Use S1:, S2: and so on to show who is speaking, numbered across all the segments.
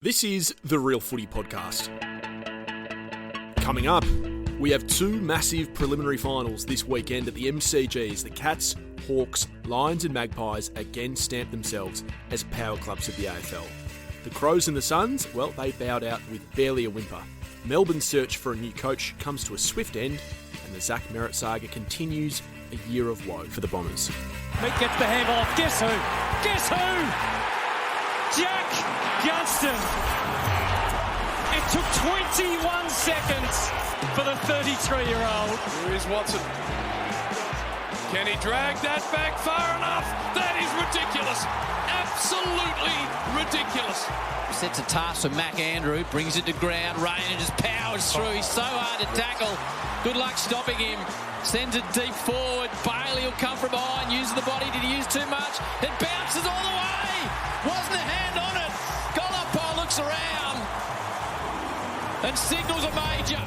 S1: This is the Real Footy Podcast. Coming up, we have two massive preliminary finals this weekend at the MCG as the Cats, Hawks, Lions and Magpies again stamp themselves as power clubs of the AFL. The Crows and the Suns, well, they bowed out with barely a whimper. Melbourne's search for a new coach comes to a swift end, and the Zach Merrett saga continues a year of woe for the Bombers.
S2: Meat gets the handoff. Guess who? Guess who? Jack Gunston. It took 21 seconds for the 33-year-old.
S3: Here is Watson. Can he drag that back far enough? That is ridiculous. Absolutely ridiculous.
S4: Sets a task for Mac Andrew, brings it to ground. Rainer just powers through. He's so hard to tackle. Good luck stopping him. Sends it deep forward. Bailey will come from behind, using the body. Did he use too much? It bounces all the way. Wasn't a hand on it. Goal looks around and signals a major.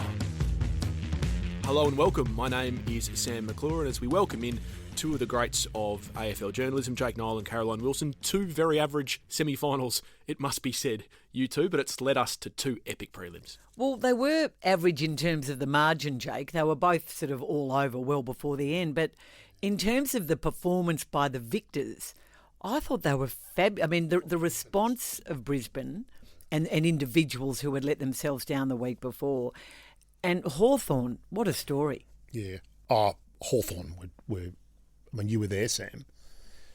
S1: Hello and welcome. My name is Sam McClure, and as we welcome in two of the greats of AFL journalism, Niall and Caroline Wilson, two very average semi-finals, it must be said, you two, but it's led us to two epic prelims.
S5: Well, they were average in terms of the margin, Jake. They were both sort of all over well before the end, but in terms of the performance by the victors, I thought they were fabulous. I mean, the response of Brisbane and individuals who had let themselves down the week before, and Hawthorn, what a story.
S6: Yeah. Hawthorn you were there, Sam.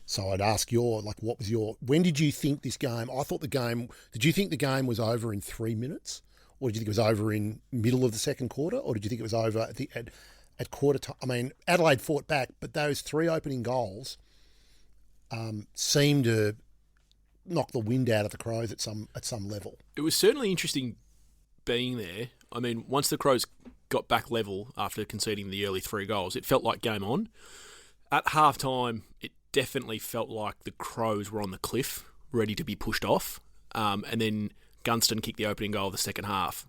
S6: So I'd ask when did you think this game, did you think the game was over in 3 minutes? Or did you think it was over in middle of the second quarter? Or did you think it was over at quarter time? I mean, Adelaide fought back, but those three opening goals seemed to knock the wind out of the Crows at some level.
S1: It was certainly interesting being there. I mean, once the Crows got back level after conceding the early three goals, it felt like game on. At half-time, it definitely felt like the Crows were on the cliff, ready to be pushed off. And then Gunston kicked the opening goal of the second half.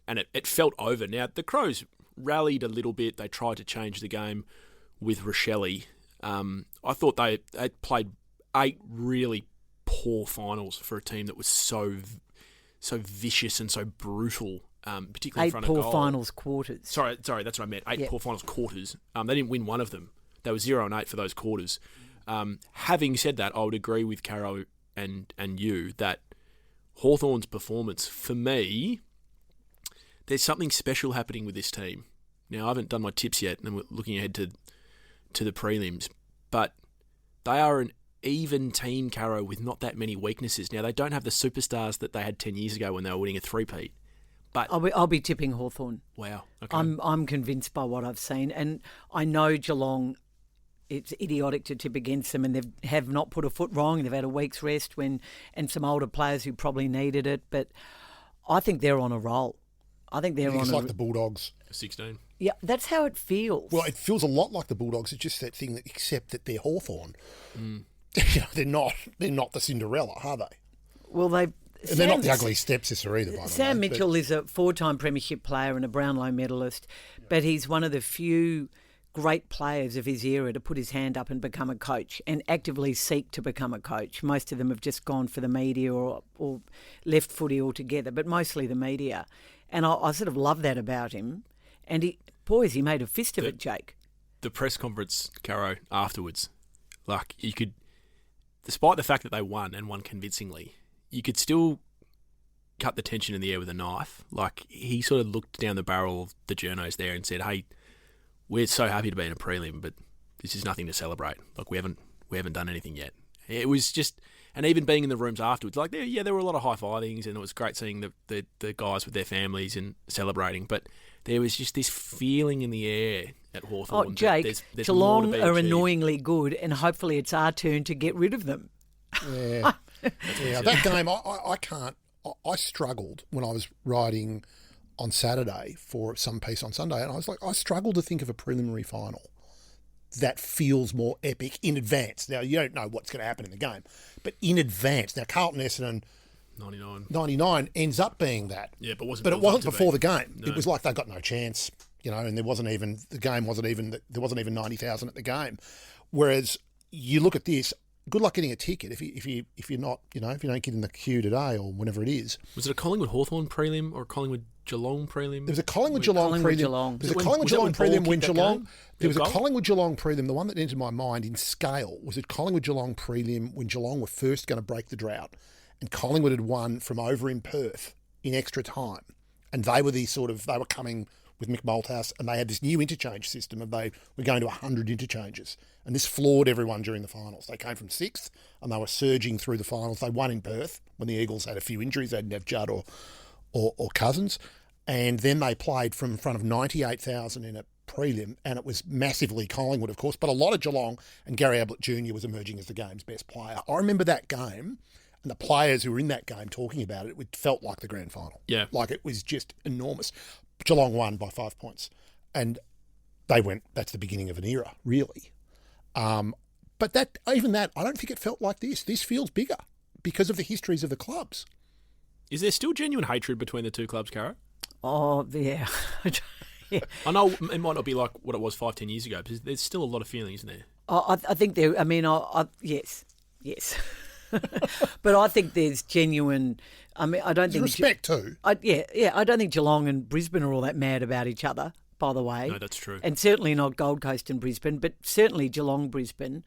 S1: And it felt over. Now, the Crows rallied a little bit. They tried to change the game with Rochelle. I thought they played 8 really poor finals for a team that was so vicious and so brutal, particularly in front of goal.
S5: 8 poor finals quarters.
S1: Sorry, that's what I meant. 8 poor finals quarters. They didn't win one of them. They were 0-8 for those quarters. Having said that, I would agree with Caro and you that Hawthorn's performance, for me, there's something special happening with this team. Now, I haven't done my tips yet, and we're looking ahead to the prelims, but they are an even team, Caro, with not that many weaknesses. Now, they don't have the superstars that they had 10 years ago when they were winning a three-peat. But
S5: I'll be tipping Hawthorn.
S1: Wow. Okay.
S5: I'm convinced by what I've seen, and I know Geelong, it's idiotic to tip against them, and they have not put a foot wrong. They've had a week's rest and some older players who probably needed it, but I think they're on a roll. I think they're
S6: it's like the Bulldogs.
S1: 16.
S5: Yeah, that's how it feels.
S6: Well, it feels a lot like the Bulldogs. It's just that thing, except that they're Hawthorn. They're not the Cinderella, are they?
S5: Well,
S6: they're not the ugly stepsister either, by the way.
S5: Sam Mitchell is a 4-time premiership player and a Brownlow medalist, but he's one of the few great players of his era to put his hand up and become a coach and actively seek to become a coach. Most of them have just gone for the media or left footy altogether, but mostly the media. And I sort of love that about him. And he made a fist of it, Jake.
S1: The press conference, Caro, afterwards, you could, despite the fact that they won and won convincingly, you could still cut the tension in the air with a knife. He sort of looked down the barrel of the journos there and said, "Hey, we're so happy to be in a prelim, but this is nothing to celebrate. We haven't done anything yet." It was just, and even being in the rooms afterwards, there were a lot of high-fivings, and it was great seeing the guys with their families and celebrating, but there was just this feeling in the air at Hawthorn.
S5: Oh, Jake,
S1: there's
S5: Geelong
S1: more to be
S5: are
S1: achieved.
S5: Annoyingly good, and hopefully it's our turn to get rid of them.
S6: Yeah. That game, I struggled when I was writing on Saturday for some piece on Sunday, and I struggled to think of a preliminary final that feels more epic in advance. Now, you don't know what's going to happen in the game, but in advance. Now, Carlton Essendon 99 ends up being that.
S1: Yeah, but
S6: it wasn't before the game.
S1: No.
S6: It was like they got no chance, and there wasn't even 90,000 at the game. Whereas you look at this, good luck getting a ticket if you're not, if you don't get in the queue today or whenever it is.
S1: Was it a Collingwood Hawthorn prelim or a Collingwood Geelong prelim?
S6: There was a Collingwood Geelong prelim. There was a Collingwood Geelong prelim when Geelong. There was a Collingwood Geelong prelim. The one that entered my mind in scale was a Collingwood Geelong prelim when Geelong were first going to break the drought, and Collingwood had won from over in Perth in extra time, and they were they were coming with Mick Malthouse, and they had this new interchange system, and they were going to 100 interchanges, and this floored everyone during the finals. They came from 6th, and they were surging through the finals. They won in Perth when the Eagles had a few injuries. They didn't have Judd or Cousins, and then they played from in front of 98,000 in a prelim, and it was massively Collingwood, of course, but a lot of Geelong, and Gary Ablett Jr. was emerging as the game's best player. I remember that game, and the players who were in that game talking about it, it felt like the grand final.
S1: Yeah.
S6: Like it was just enormous. Geelong won by 5 points, and they went, that's the beginning of an era, really. But I don't think it felt like this. This feels bigger because of the histories of the clubs.
S1: Is there still genuine hatred between the two clubs, Caro?
S5: Oh, yeah. Yeah.
S1: I know it might not be like what it was 5-10 years ago, but there's still a lot of feeling, isn't there?
S5: I think there. I mean, yes. But I think there's genuine. I mean, I don't think
S6: respect too.
S5: I don't think Geelong and Brisbane are all that mad about each other. By the way,
S1: no, that's true,
S5: and certainly not Gold Coast and Brisbane, but certainly Geelong, Brisbane.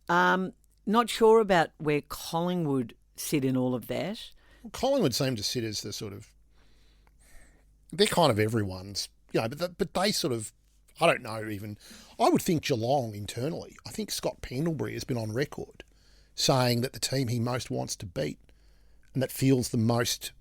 S5: Not sure about where Collingwood sit in all of that.
S6: Well, Collingwood seem to sit as the sort of. They're kind of everyone's, but they sort of. I don't know even. I would think Geelong internally. I think Scott Pendlebury has been on record saying that the team he most wants to beat and that feels the most,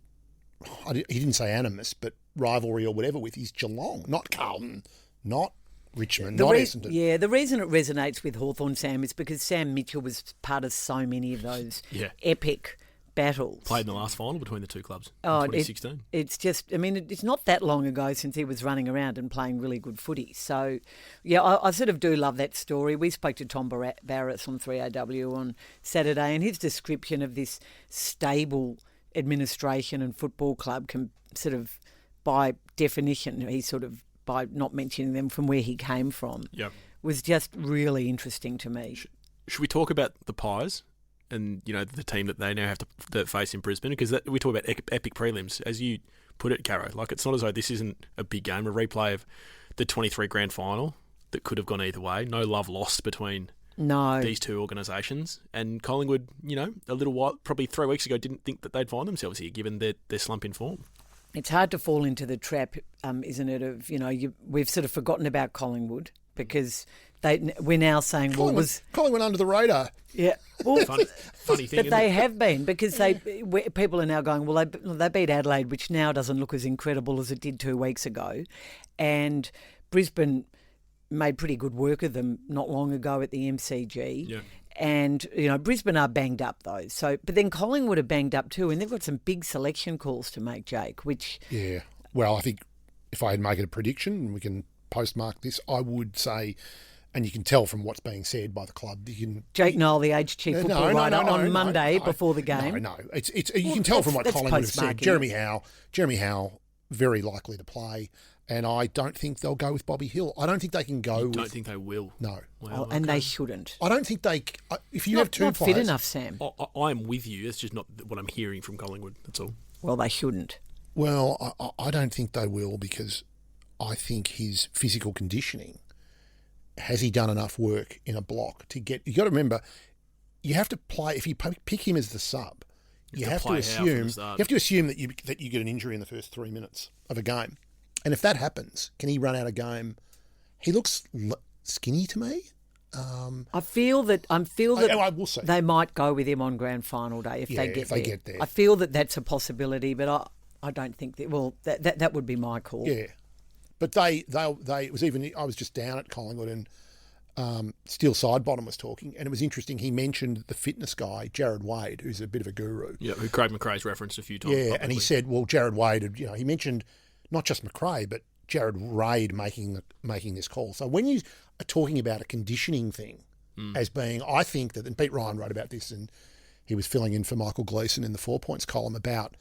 S6: he didn't say animus, but rivalry or whatever with is Geelong, not Carlton, not Richmond, not Essendon.
S5: Yeah, the reason it resonates with Hawthorn, Sam, is because Sam Mitchell was part of so many of those epic battles.
S1: Played in the last final between the two clubs in 2016.
S5: It's just, I mean, it's not that long ago since he was running around and playing really good footy. So, yeah, I sort of do love that story. We spoke to Tom Barrett on 3AW on Saturday, and his description of this stable administration and football club can sort of, by definition, by not mentioning them from where he came from, was just really interesting to me.
S1: Should we talk about the Pies? And, the team that they now have to face in Brisbane, because we talk about epic prelims, as you put it, Caro. Like, it's not as though this isn't a big game, a replay of the 23 grand final that could have gone either way. No love lost between these two organisations. And Collingwood, a little while, probably 3 weeks ago, didn't think that they'd find themselves here, given their slump in form.
S5: It's hard to fall into the trap, isn't it, of, we've sort of forgotten about Collingwood because we're now saying,
S6: Collingwood under the radar.
S5: Yeah. Well,
S1: funny thing,
S5: but they have been, because people are now going, well, they beat Adelaide, which now doesn't look as incredible as it did 2 weeks ago. And Brisbane made pretty good work of them not long ago at the MCG.
S1: Yeah.
S5: And, Brisbane are banged up, though. So, but then Collingwood are banged up too, and they've got some big selection calls to make, Jake, which...
S6: Yeah. Well, I think if I had made a prediction, and we can postmark this, I would say... And you can tell from what's being said by the club.
S5: Jake Niall, the aged chief football writer, on Monday before the game.
S6: No. You can tell from what Collingwood have said. Jeremy Howe, very likely to play. And I don't think they'll go with Bobby Hill. I don't think they can go.
S1: Don't think they will.
S6: No.
S1: Well,
S5: and they shouldn't.
S6: I don't think they. If you have two
S5: not
S6: players,
S5: fit enough, Sam.
S1: I'm with you. It's just not what I'm hearing from Collingwood. That's all.
S5: Well, they shouldn't.
S6: Well, I don't think they will, because I think his physical conditioning. Has he done enough work in a block to get? You got to remember, you have to play. If you pick him as the sub, you have to assume that you get an injury in the first 3 minutes of a game, and if that happens, can he run out a game? He looks skinny to me.
S5: I feel that
S6: I will say
S5: they might go with him on grand final day if they get there. I feel that that's a possibility, but I don't think that. Well, that would be my call.
S6: Yeah. But it was even, I was just down at Collingwood and Steele Sidebottom was talking, and it was interesting. He mentioned the fitness guy, Jared Wade, who's a bit of a guru.
S1: Yeah, who Craig McRae's referenced a few times.
S6: Yeah,
S1: publicly.
S6: And he said, well, Jared Wade, he mentioned not just McRae, but Jared Wade making this call. So when you are talking about a conditioning thing as being, I think that, and Pete Ryan wrote about this, and he was filling in for Michael Gleeson in the 4 Points column about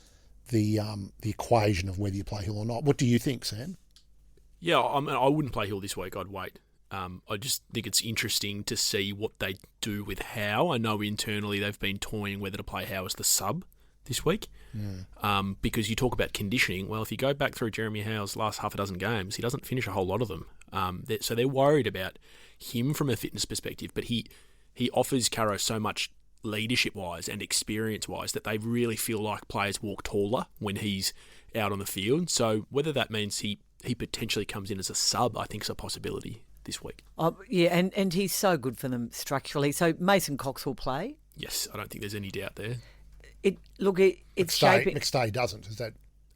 S6: the equation of whether you play Hill or not. What do you think, Sam?
S1: Yeah, I wouldn't play Hill this week. I'd wait. I just think it's interesting to see what they do with Howe. I know internally they've been toying whether to play Howe as the sub this week. Because you talk about conditioning. Well, if you go back through Jeremy Howe's last half a dozen games, he doesn't finish a whole lot of them. So they're worried about him from a fitness perspective, but he offers Caro so much leadership-wise and experience-wise that they really feel like players walk taller when he's out on the field. So whether that means he potentially comes in as a sub, I think is a possibility this week.
S5: Yeah, and he's so good for them structurally. So Mason Cox will play.
S1: Yes, I don't think there's any doubt there.
S5: It's shaping.
S6: McStay doesn't. Is that?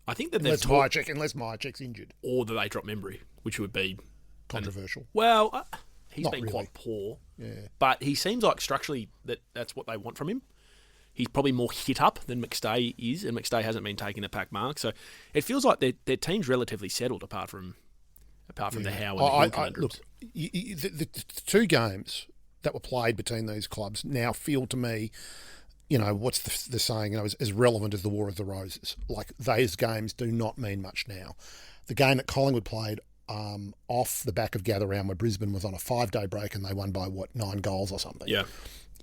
S1: I think that
S6: unless Myercheck's injured,
S1: or that they drop Membry, which would be
S6: controversial.
S1: He's
S6: Not
S1: been
S6: really.
S1: quite poor.
S6: Yeah.
S1: But he seems like structurally that's what they want from him. He's probably more hit up than McStay is, and McStay hasn't been taking the pack mark. So it feels like their team's relatively settled apart from the Howe and the Hill conundrums.
S6: Look, the two games that were played between these clubs now feel to me, what's the saying, as relevant as the War of the Roses. Like, those games do not mean much now. The game that Collingwood played off the back of Gather Round, where Brisbane was on a 5-day break and they won by, 9 goals or something?
S1: Yeah.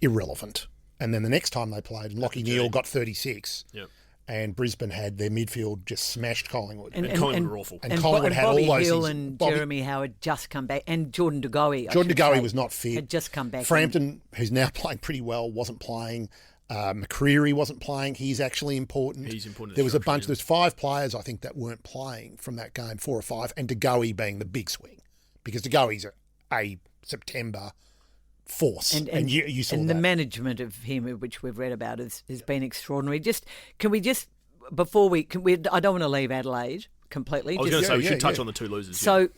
S6: Irrelevant. And then the next time they played, Lachie Neale got 36.
S1: Yeah.
S6: And Brisbane had their midfield just smashed Collingwood.
S1: And Collingwood were awful.
S6: And Collingwood had
S5: Bobby
S6: all those
S5: Hill
S6: things.
S5: and Jeremy Howard just come back. And Jordan De Goey.
S6: Jordan De Goey was not fit.
S5: Had just come back.
S6: Frampton, who's now playing pretty well, wasn't playing. McCreary wasn't playing. He's actually important.
S1: He's important.
S6: There was a bunch. There's 5 players, I think, that weren't playing from that game, 4 or 5, and De Goey being the big swing. Because De Goey's a September force. And you saw
S5: and
S6: that.
S5: the management of him, which we've read about, has been extraordinary. Can we before we I don't want to leave Adelaide completely.
S1: I was going to say we should touch on the 2 losers.
S5: So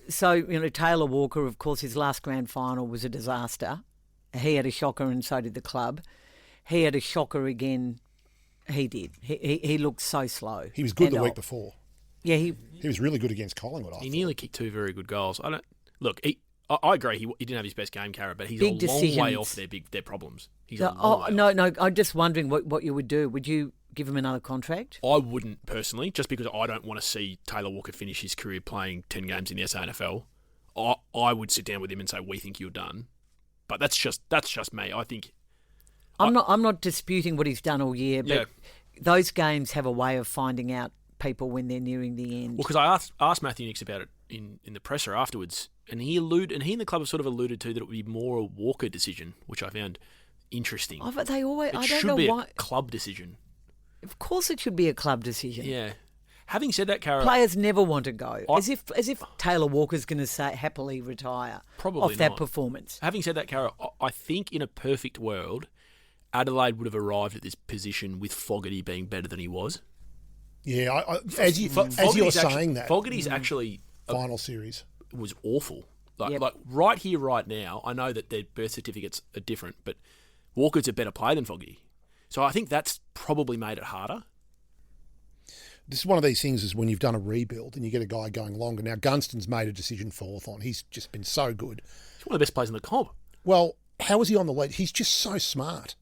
S5: Taylor Walker, of course, his last grand final was a disaster. He had a shocker, and so did the club. He had a shocker again. He did. He looked so slow.
S6: He was good the week before.
S5: Yeah, he
S6: was really good against Collingwood.
S1: He nearly kicked 2 very good goals. I agree. He didn't have his best game, Cara, but he's a long way off their problems. He's a long way off.
S5: No. I'm just wondering what you would do. Would you give him another contract?
S1: I wouldn't personally, just because I don't want to see Taylor Walker finish his career playing 10 games in the SANFL. I would sit down with him and say, "We think you're done," but that's just me. I think
S5: I'm not disputing what he's done all year, but those games have a way of finding out people when they're nearing the end.
S1: Well, because I asked Matthew Nicks about it in the presser afterwards, and he and the club have sort of alluded to that it would be more a Walker decision, which I found interesting.
S5: But they always, I don't know why.
S1: It should be a club decision.
S5: Of course, it should be a club decision.
S1: Yeah. Having said that, Cara,
S5: players never want to go, as if Taylor Walker's going to happily retire off that performance.
S1: Having said that, Cara, I think in a perfect world, Adelaide would have arrived at this position with Fogarty being better than he was.
S6: Yeah, as you're saying that,
S1: Fogarty's actually
S6: final series
S1: was awful. Like right here, right now, I know that their birth certificates are different, but Walker's a better player than Fogarty. So I think that's probably made it harder.
S6: This is one of these things is when you've done a rebuild and you get a guy going longer. Now, Gunston's made a decision for Hawthorn. He's just been so good.
S1: He's one of the best players in the comp.
S6: Well, how is he on the lead? He's just so smart.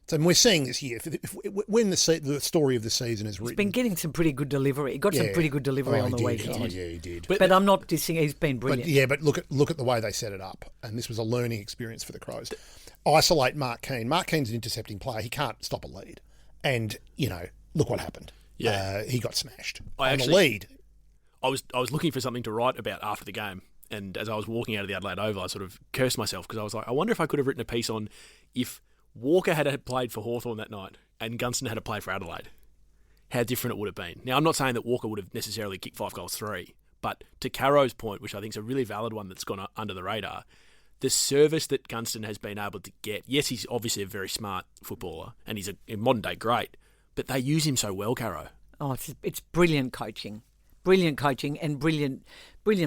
S6: So we're seeing this year. When the story of the season is written,
S5: he's been getting some pretty good delivery. He got some pretty good delivery on the weekend.
S6: Oh, yeah, he did.
S5: But I'm not dissing. He's been brilliant.
S6: But look at the way they set it up, and this was a learning experience for the Crows. Isolate Mark Keane. Mark Keane's an intercepting player. He can't stop a lead, and look what happened.
S1: Yeah,
S6: he got smashed
S1: the
S6: lead.
S1: I was looking for something to write about after the game, and as I was walking out of the Adelaide Oval, I sort of cursed myself because I was like, I wonder if I could have written a piece on if Walker had played for Hawthorn that night and Gunston had played for Adelaide, how different it would have been. Now, I'm not saying that Walker would have necessarily kicked 5 goals 3, but to Caro's point, which I think is a really valid one that's gone under the radar, the service that Gunston has been able to get, yes, he's obviously a very smart footballer and he's a modern-day great, but they use him so well, Caro.
S5: Oh, it's brilliant coaching. Brilliant coaching and brilliant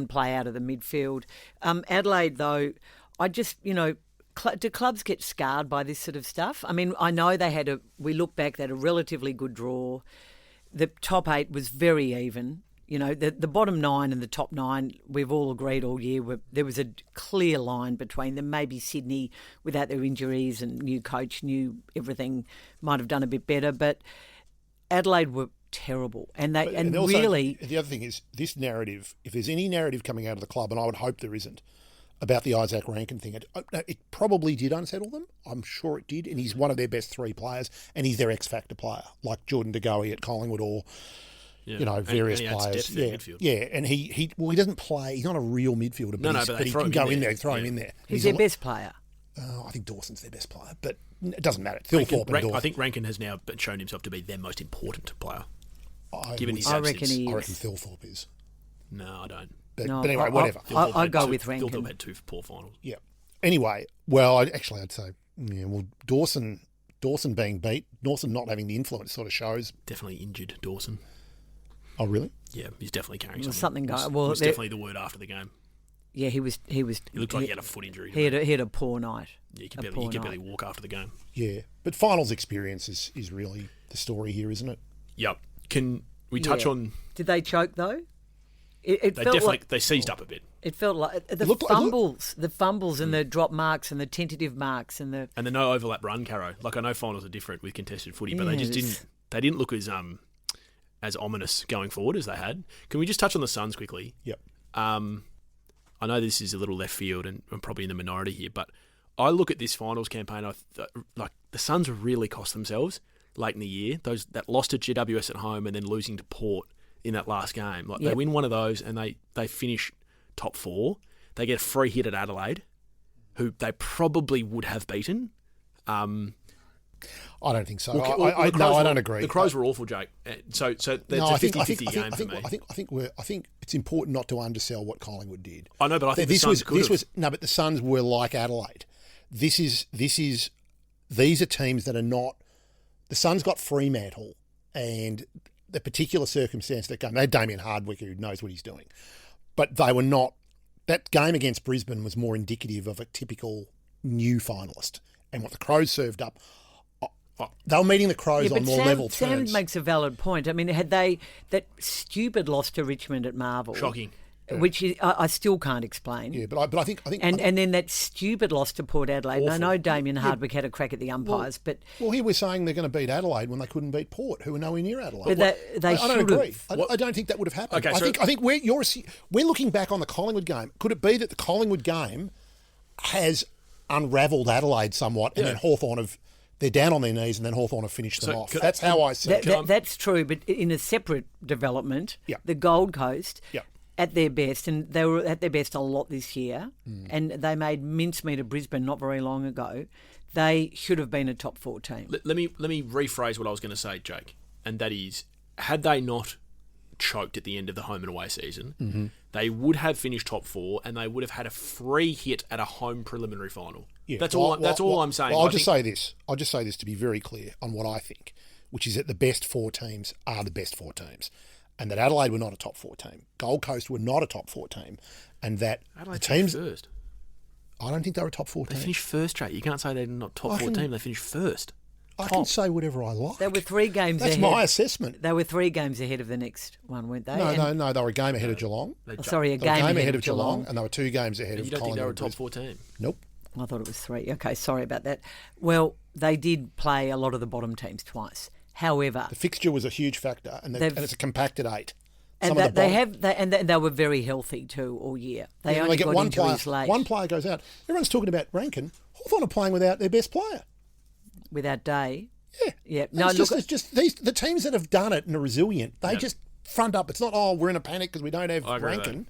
S5: play out of the midfield. Adelaide, though, I just, do clubs get scarred by this sort of stuff? I mean, I know we look back, they had a relatively good draw. The top 8 was very even. The bottom 9 and the top 9, we've all agreed all year, there was a clear line between them. Maybe Sydney, without their injuries and new coach, new everything, might have done a bit better. But Adelaide were terrible. And also,
S6: the other thing is this narrative, if there's any narrative coming out of the club, and I would hope there isn't, about the Isaac Rankin thing. It probably did unsettle them. I'm sure it did. And he's one of their best 3 players, and he's their X-factor player, like Jordan De Goey at Collingwood or, various players. Yeah, and he doesn't play. He's not a real midfielder, but he can go in there and throw him in there.
S5: He's their best player.
S6: I think Dawson's their best player, but it doesn't matter. Thilthorpe and Dawson.
S1: I think Rankin has now shown himself to be their most important player.
S5: I reckon
S6: Thilthorpe is.
S1: No, I don't.
S6: But anyway, whatever.
S5: I'll go with Rankin.
S1: Thilthorpe had 2 poor finals.
S6: Yeah. Anyway, well, I'd say, Dawson being beat, Dawson not having the influence sort of shows.
S1: Definitely injured Dawson.
S6: Oh, really?
S1: Yeah, he's definitely carrying
S5: something going.
S1: Well, it was definitely the word after the game.
S5: Yeah, he was. He
S1: looked like he had a foot injury.
S5: He had a poor night.
S1: Yeah, he could barely walk after the game.
S6: Yeah, but finals experience is really the story here, isn't it?
S1: Yep. Can we touch on?
S5: Did they choke though?
S1: They seized up a bit.
S5: It felt like the fumbles and the drop marks and the tentative marks and the
S1: no overlap run, Caro. Like I know finals are different with contested footy, but they just didn't. They didn't look as ominous going forward as they had. Can we just touch on the Suns quickly?
S6: Yep.
S1: I know this is a little left field and I'm probably in the minority here, but I look at this finals campaign. Like the Suns really cost themselves late in the year. That lost to GWS at home and then losing to Port in that last game. They win one of those and they finish top 4. They get a free hit at Adelaide, who they probably would have beaten.
S6: I don't think so. I don't agree.
S1: The Crows were awful, Jake. So that's a 50-50 game for me.
S6: I think it's important not to undersell what Collingwood did.
S1: I know, but I think the Suns could have.
S6: But the Suns were like Adelaide. These are teams that are not. The Suns got Fremantle, and the particular circumstance that game. They had Damien Hardwick, who knows what he's doing, but they were not. That game against Brisbane was more indicative of a typical new finalist, and what the Crows served up. They were meeting the Crows on more level terms.
S5: Sam makes a valid point. I mean, had they that stupid loss to Richmond at Marvel,
S1: shocking,
S5: which I still can't explain.
S6: Yeah, but I think,
S5: and then that stupid loss to Port Adelaide. Awful. And I know Damien Hardwick had a crack at the umpires, but
S6: here we're saying they're going to beat Adelaide when they couldn't beat Port, who are nowhere near Adelaide.
S5: But I don't agree.
S6: I don't think that would have happened.
S1: Okay,
S6: I think we're looking back on the Collingwood game. Could it be that the Collingwood game has unravelled Adelaide somewhat, and then Hawthorn they're down on their knees, and then Hawthorn have finished them off. That's how I see it.
S5: That's true, but in a separate development, the Gold Coast, at their best, and they were at their best a lot this year, and they made mincemeat of Brisbane not very long ago. They should have been a top 4 team.
S1: Let me rephrase what I was going to say, Jake, and that is, had they not choked at the end of the home and away season, they would have finished top 4, and they would have had a free hit at a home preliminary final. Yeah. That's all I'm saying.
S6: Well, I'll just say this to be very clear on what I think, which is that the best 4 teams are the best 4 teams, and that Adelaide were not a top 4 team, Gold Coast were not a top 4 team, and that
S1: Adelaide
S6: the teams
S1: first.
S6: I don't think they were a top 4 team.
S1: They finished first, Jake. You can't say they're not top 4 team. They finished first.
S6: I can say whatever I like.
S5: They were 3 games
S6: ahead. That's my assessment.
S5: They were 3 games ahead of the next one, weren't they?
S6: No. They were a game ahead of Geelong.
S5: A game ahead of Geelong.
S6: And they were 2 games ahead of Collingwood.
S1: You don't think they were a top 4 team?
S6: Nope.
S5: I thought it was 3. Okay, sorry about that. Well, they did play a lot of the bottom teams twice. However,
S6: the fixture was a huge factor, and it's a compacted 8.
S5: And they were very healthy too all year. They only got injuries late.
S6: One player goes out. Everyone's talking about Rankin. Hawthorn are playing without their best player.
S5: Without Day.
S6: Yeah. No, it's just the teams that have done it and are resilient. They just front up. It's not we're in a panic because we don't have Rankin.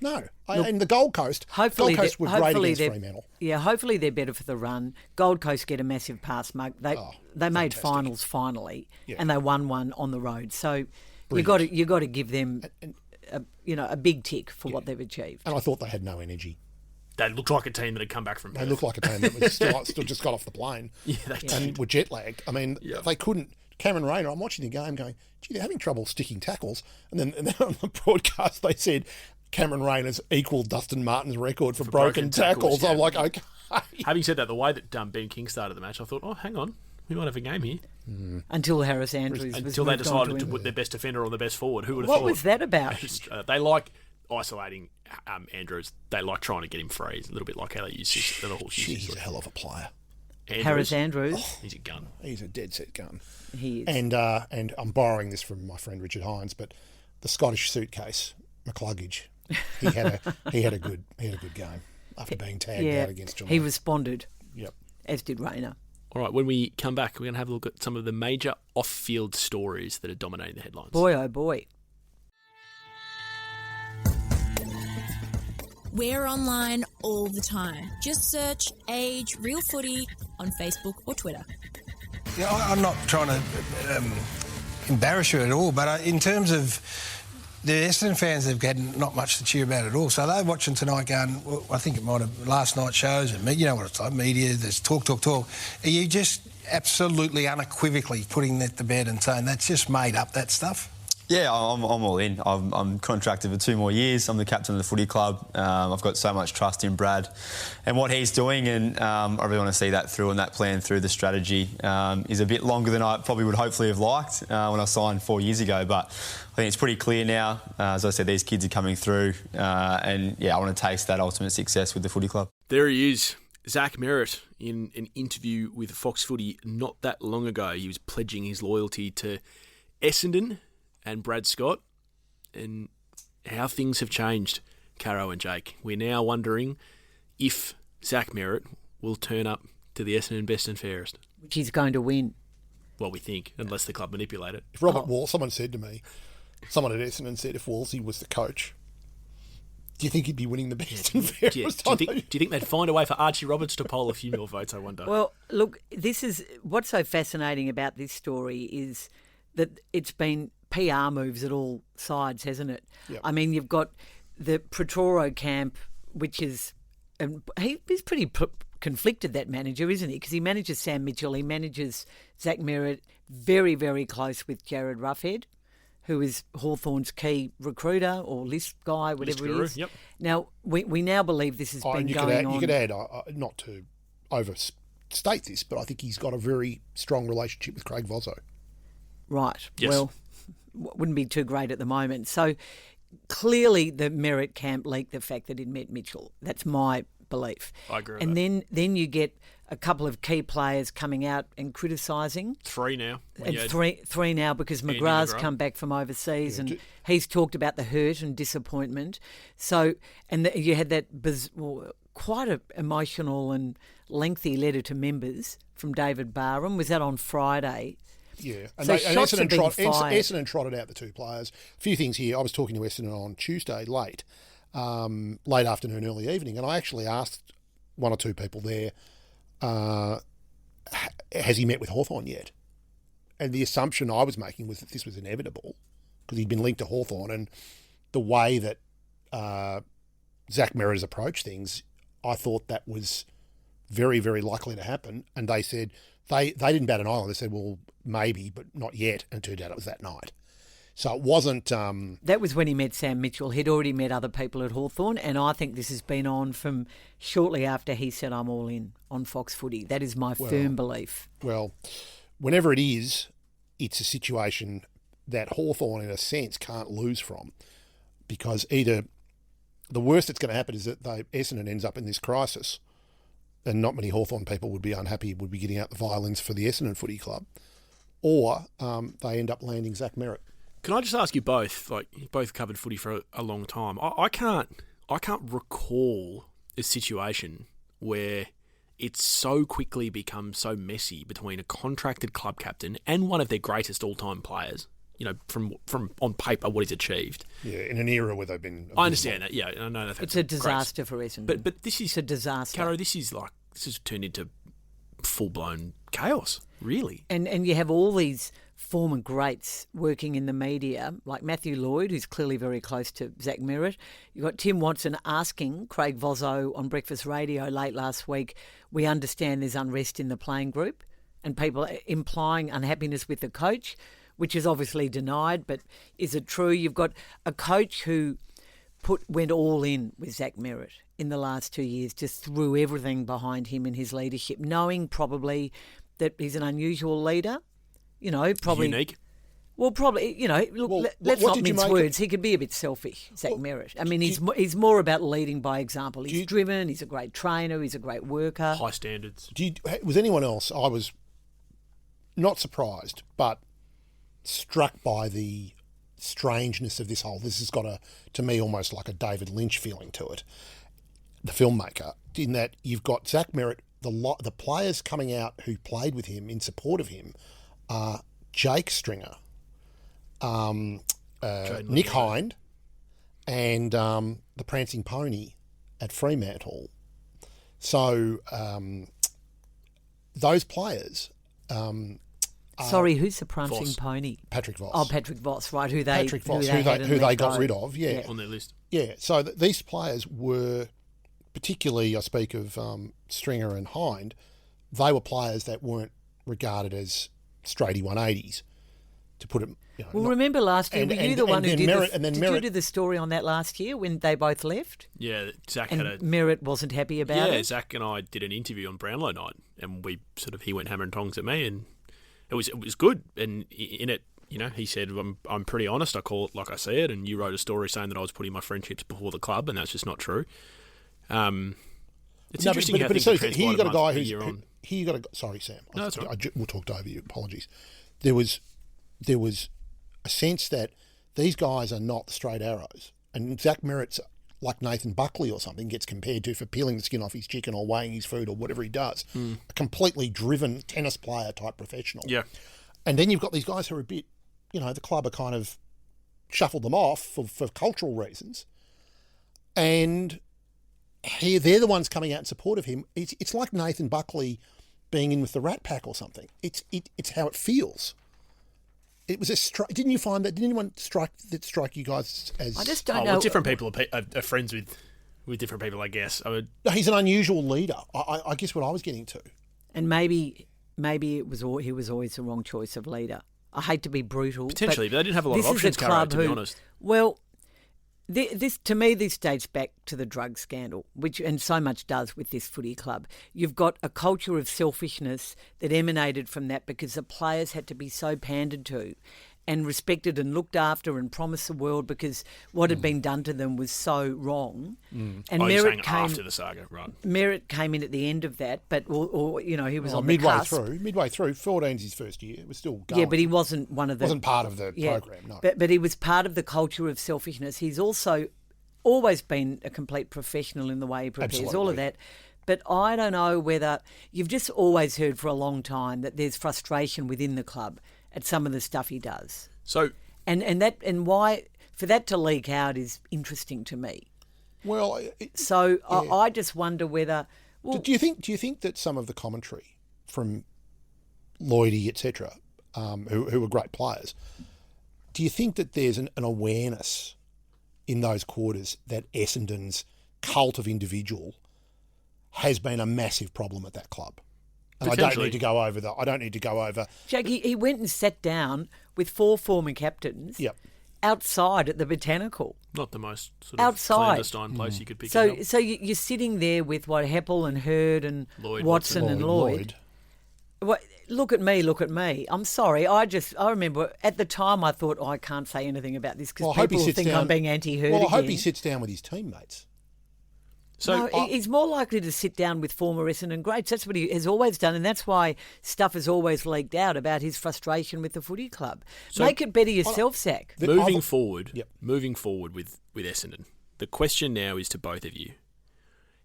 S6: No, and the Gold Coast. Gold Coast were great against Fremantle.
S5: Yeah, hopefully they're better for the run. Gold Coast get a massive pass mug. They made finals finally, and they won one on the road. So you got to give them a big tick for what they've achieved.
S6: And I thought they had no energy.
S1: They looked like a team that had come back from Perth.
S6: They looked like a team that was still just got off the plane.
S1: Yeah, they did.
S6: And were jet lagged. I mean, they couldn't. Cameron Rayner, I'm watching the game going, gee, they're having trouble sticking tackles. And then on the broadcast they said Cameron Rayner's equaled Dustin Martin's record for broken tackles. I'm like, okay.
S1: Having said that, the way that Ben King started the match, I thought, hang on, we might have a game here.
S5: Until Harris Andrews
S1: until they decided to put their best defender on the best forward. Who would have thought?
S5: What was that about?
S1: They like isolating Andrews. They like trying to get him free. A little bit like how they use the Hawks.
S6: He's a hell of a player.
S5: Harris Andrews.
S1: He's a gun.
S6: He's a dead set gun.
S5: He is.
S6: And I'm borrowing this from my friend Richard Hines, but the Scottish suitcase, McCluggage, he had a good game. after being tagged out against Geelong.
S5: He responded.
S6: Yep.
S5: As did Rayner.
S1: All right, when we come back, we're going to have a look at some of the major off-field stories that are dominating the headlines.
S5: Boy, oh boy.
S7: We're online all the time. Just search Age Real Footy on Facebook or Twitter.
S8: Yeah, I'm not trying to embarrass you at all, but in terms of the Essendon fans, they've had not much to cheer about at all. So they're watching tonight going, well, I think it might have last night's shows, and you know what it's like, media, there's talk. Are you just absolutely unequivocally putting that to bed and saying that's just made up, that stuff?
S9: Yeah, I'm all in. I'm contracted for 2 more years. I'm the captain of the footy club. I've got so much trust in Brad and what he's doing, and I really want to see that through, and that plan through. The strategy is a bit longer than I probably would hopefully have liked when I signed 4 years ago, but I think it's pretty clear now. As I said, these kids are coming through, and I want to taste that ultimate success with the footy club.
S1: There he is, Zach Merrett, in an interview with Fox Footy not that long ago. He was pledging his loyalty to Essendon and Brad Scott, and how things have changed, Caro and Jake. We're now wondering if Zach Merrett will turn up to the Essendon Best and Fairest.
S5: Which he's going to win.
S1: Well, we think, unless the club manipulate it.
S6: If Robert Wall, someone said to me, someone at Essendon said if Wolsey was the coach, do you think he'd be winning the Best and Fairest?
S1: Do you think they'd find a way for Archie Roberts to poll a few more votes, I wonder?
S5: Well, look, this is what's so fascinating about this story is that it's been PR moves at all sides, hasn't it?
S6: Yep.
S5: I mean, you've got the Protoro camp, which is... he's pretty conflicted, that manager, isn't he? Because he manages Sam Mitchell, he manages Zach Merrett, very, very close with Jared Ruffhead, who is Hawthorn's key recruiter or list guy, whatever he is.
S1: Yep.
S5: Now, we now believe this has been going on.
S6: You could add, not to overstate this, but I think he's got a very strong relationship with Craig Vozzo.
S5: Right.
S1: Yes.
S5: Well, wouldn't be too great at the moment. So clearly the Merrett camp leaked the fact that he'd met Mitchell. That's my belief.
S1: I agree with
S5: and
S1: that.
S5: then you get a couple of key players coming out and criticising.
S1: 3 now.
S5: And three now because McGrath's come back from overseas and he's talked about the hurt and disappointment. So, you had that quite an emotional and lengthy letter to members from David Barham. Was that on Friday?
S6: Yeah, and
S5: So shots have been fired.
S6: Essendon trotted out the 2 players. A few things here. I was talking to Essendon on Tuesday late afternoon, early evening, and I actually asked 1 or 2 people there, has he met with Hawthorn yet? And the assumption I was making was that this was inevitable because he'd been linked to Hawthorn, and the way that Zach Merrett has approached things, I thought that was very, very likely to happen. And they said they didn't bat an eyelid. They said, well, maybe, but not yet. And it turned out it was that night. So it wasn't...
S5: That was when he met Sam Mitchell. He'd already met other people at Hawthorn, and I think this has been on from shortly after he said, I'm all in on Fox Footy. That is my firm belief.
S6: Well, whenever it is, it's a situation that Hawthorn, in a sense, can't lose from, because either the worst that's going to happen is that Essendon ends up in this crisis, and not many Hawthorn people would be unhappy, would be getting out the violins for the Essendon Footy Club, or they end up landing Zach Merrett.
S1: Can I just ask you both? Like, you both covered footy for a long time. I can't recall a situation where it's so quickly become so messy between a contracted club captain and one of their greatest all-time players. You know, from on paper, what he's achieved.
S6: Yeah, in an era where they've been...
S1: I understand that. Yeah, I know that.
S5: It's a disaster for Essendon.
S1: But this is
S5: a disaster.
S1: Caro, this has turned into full-blown chaos, really.
S5: And you have all these former greats working in the media, like Matthew Lloyd, who's clearly very close to Zach Merrett. You've got Tim Watson asking Craig Vozzo on Breakfast Radio late last week, we understand there's unrest in the playing group, and people implying unhappiness with the coach, which is obviously denied, but is it true? You've got a coach who went all in with Zach Merrett in the last 2 years, just threw everything behind him in his leadership, knowing probably that he's an unusual leader. You know, probably...
S1: Unique.
S5: Well, probably, you know, look, let's not mince words. He could be a bit selfish, Zach Merrett. I mean, he's more about leading by example. He's driven, he's a great trainer, he's a great worker.
S1: High standards.
S6: Was anyone else, I was not surprised, but struck by the strangeness of this whole... This has got to me, almost like a David Lynch feeling to it. the filmmaker, in that you've got Zach Merrett, the players coming out who played with him in support of him are Jake Stringer, Nick Hind, and the Prancing Pony at Fremantle. So those players...
S5: Sorry, who's the Prancing
S1: Voss.
S5: Pony?
S6: Patrick Voss.
S5: Oh, Patrick Voss, right, who they
S6: got rid of, yeah.
S1: On their list.
S6: Yeah, so these players were, particularly I speak of Stringer and Hind, they were players that weren't regarded as straighty 180s, to put it...
S5: Well, remember last year, were you the one who did
S6: Merrett,
S5: you do the story on that last year when they both left?
S1: Yeah, Zach
S5: And
S1: had a...
S5: Merrett wasn't happy about it?
S1: Yeah, Zach and I did an interview on Brownlow night, and he went hammer and tongs at me, and it was good. And in it, he said, I'm pretty honest, I call it like I see it, and you wrote a story saying that I was putting my friendships before the club, and that's just not true. It's interesting how things transpire
S6: here you got a guy who's...
S1: on.
S6: Here you got a... Sorry, Sam.
S1: No, that's all right.
S6: We'll talk over you. Apologies. There was a sense that these guys are not the straight arrows. And Zach Merrett's like Nathan Buckley or something, gets compared to for peeling the skin off his chicken or weighing his food or whatever he does. A completely driven tennis player type professional.
S1: Yeah.
S6: And then you've got these guys who are a bit, the club are kind of shuffled them off for cultural reasons. And they're the ones coming out in support of him. It's like Nathan Buckley being in with the Rat Pack or something. It's how it feels. It was a strike. Didn't you find that? Did anyone strike you guys as?
S5: I just don't know.
S1: Well, different people are friends with different people, I guess.
S6: No, he's an unusual leader. I guess what I was getting to.
S5: And maybe he was always the wrong choice of leader. I hate to be brutal.
S1: Potentially, but they didn't have a lot of options, Caro, to be honest.
S5: Well, this dates back to the drug scandal, and so much does with this footy club. You've got a culture of selfishness that emanated from that because the players had to be so pandered to and respected and looked after and promised the world because what had been done to them was so wrong. And
S1: Merrett came after the saga, right?
S5: Merrett came in at the end of that, but he was on the
S6: midway
S5: cusp.
S6: Midway through, 14's his first year. It was still going.
S5: Yeah, but he wasn't one of the...
S6: Wasn't part of the program, no.
S5: But he was part of the culture of selfishness. He's also always been a complete professional in the way he prepares,
S6: Absolutely.
S5: all of that. But I don't know whether... You've just always heard for a long time that there's frustration within the club at some of the stuff he does.
S1: So...
S5: And why... For that to leak out is interesting to me.
S6: Well...
S5: I just wonder whether... Well,
S6: do you think that some of the commentary from Lloydie, etc., who are great players, do you think that there's an awareness in those quarters that Essendon's cult of individual has been a massive problem at that club? And I don't need to go over.
S5: Jack, he went and sat down with 4 former captains outside at the Botanical.
S1: Not the most sort of clandestine place you could pick it up.
S5: So you're sitting there with Heppel and Hurd and Watson and Lloyd. Look at me. I'm sorry. I remember at the time I thought, I can't say anything about this because people will think I'm being anti-Hurd
S6: Well, I hope
S5: again.
S6: he sits down with his teammates.
S5: So he's more likely to sit down with former Essendon greats. That's what he has always done, and that's why stuff has always leaked out about his frustration with the footy club. So make it better yourself, Zach.
S1: Moving forward with Essendon, the question now is to both of you: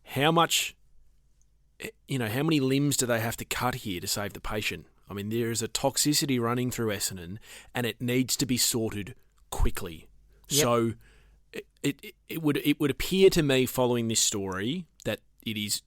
S1: how many limbs do they have to cut here to save the patient? I mean, there is a toxicity running through Essendon, and it needs to be sorted quickly. Yep. So. It would appear to me, following this story, that it is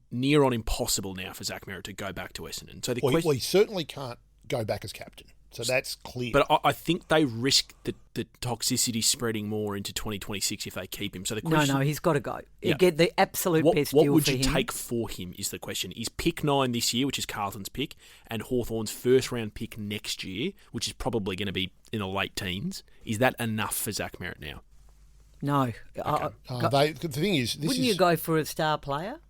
S1: near on impossible now for Zach Merrett to go back to Essendon. So
S6: he certainly can't go back as captain. So that's clear.
S1: But I think they risk the toxicity spreading more into 2026 if they keep him. So the question,
S5: no, he's got to go. Yeah. Get the absolute best deal for him.
S1: What would you take for him is the question. Is pick 9 this year, which is Carlton's pick, and Hawthorn's first round pick next year, which is probably going to be in the late teens, is that enough for Zach Merrett now?
S5: No.
S6: Okay. The thing is...
S5: Wouldn't you go for a star player?